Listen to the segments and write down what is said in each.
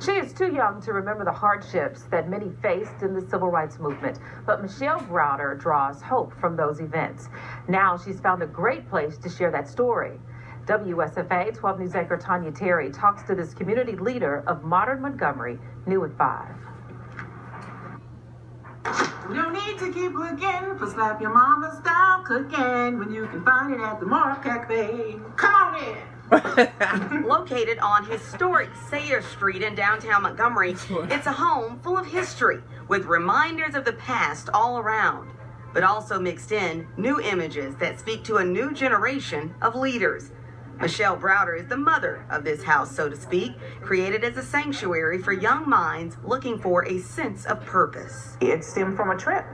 She is too young to remember the hardships that many faced in the civil rights movement, but Michelle Browder draws hope from those events. Now she's found a great place to share that story. WSFA 12 News anchor Tanya Terry talks to this community leader of modern Montgomery, new at 5. We don't need to keep looking for Slap Your Mama style cooking when you can find it at the Mark Cafe. Come on in. Located on historic Sayre Street in downtown Montgomery, it's a home full of history with reminders of the past all around, but also mixed in new images that speak to a new generation of leaders. Michelle Browder is the mother of this house, so to speak, created as a sanctuary for young minds looking for a sense of purpose. It stemmed from a trip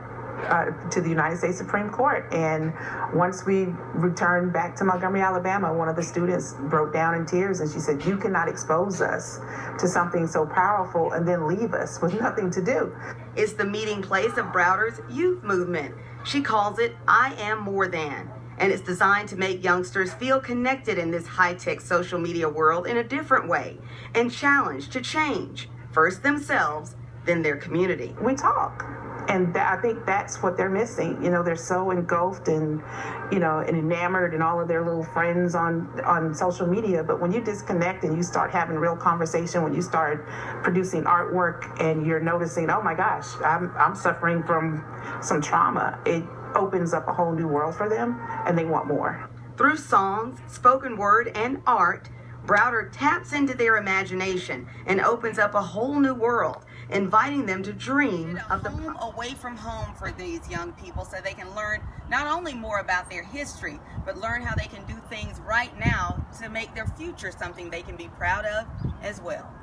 to the United States Supreme Court, and once we returned back to Montgomery, Alabama, one of the students broke down in tears and she said, "You cannot expose us to something so powerful and then leave us with nothing to do." It's the meeting place of Browder's youth movement. She calls it I Am More Than, and it's designed to make youngsters feel connected in this high-tech social media world in a different way and challenged to change, first themselves, then their community. We talk. And I think that's what they're missing. You know, they're so engulfed and, and enamored in all of their little friends on social media. But when you disconnect and you start having real conversation, when you start producing artwork and you're noticing, oh my gosh, I'm suffering from some trauma, it opens up a whole new world for them and they want more. Through songs, spoken word, and art, Browder taps into their imagination and opens up a whole new world, inviting them to dream of the home away from home for these young people so they can learn not only more about their history, but learn how they can do things right now to make their future something they can be proud of as well.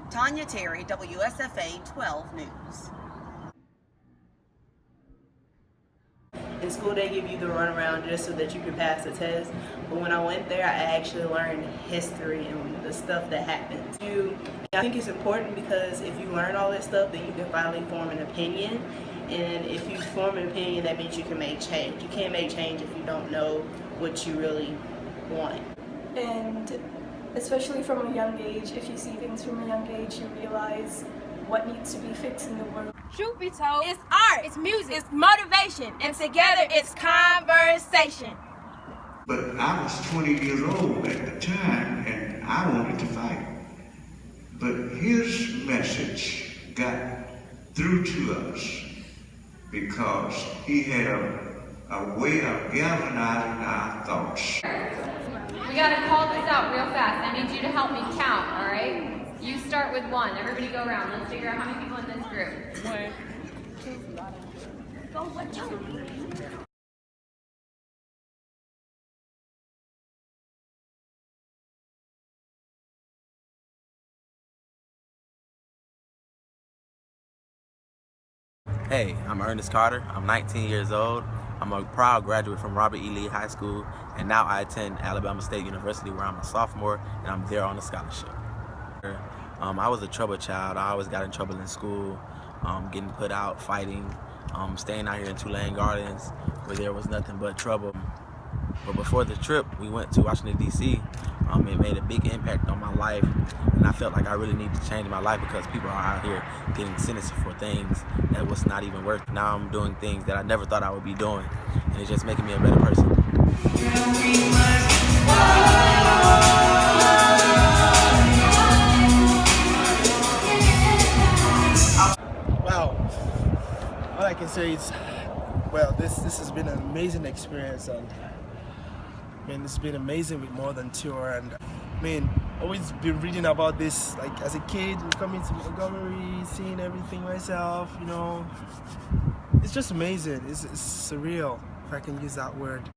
Tanya Terry, WSFA 12 News. In school, they give you the runaround just so that you can pass the test. But when I went there, I actually learned history and the stuff that happened. I think it's important because if you learn all this stuff, then you can finally form an opinion. And if you form an opinion, that means you can make change. You can't make change if you don't know what you really want. And especially from a young age, if you see things from a young age, you realize what needs to be fixed in the world. Truth be told, it's art, it's music, it's motivation, and together it's conversation. But I was 20 years old at the time, and I wanted to fight. But his message got through to us because he had a way of galvanizing our thoughts. We gotta call this out real fast. I need you to help me count, all right? You start with 1. Everybody go around. Let's figure out how many people in this group. 1, 2, go, what, Hey, I'm Ernest Carter. I'm 19 years old. I'm a proud graduate from Robert E. Lee High School, and now I attend Alabama State University where I'm a sophomore and I'm there on a scholarship. I was a troubled child. I always got in trouble in school, getting put out, fighting, staying out here in Tulane Gardens where there was nothing but trouble. But before the trip, we went to Washington, D.C. It made a big impact on my life, and I felt like I really needed to change my life because people are out here getting sentenced for things that was not even worth. Now I'm doing things that I never thought I would be doing, and it's just making me a better person. Wow, all I can say is, well, this has been an amazing experience, and it's been amazing with More Than Tour. And always been reading about this, like as a kid, coming to Montgomery, seeing everything myself, it's just amazing. It's surreal, if I can use that word.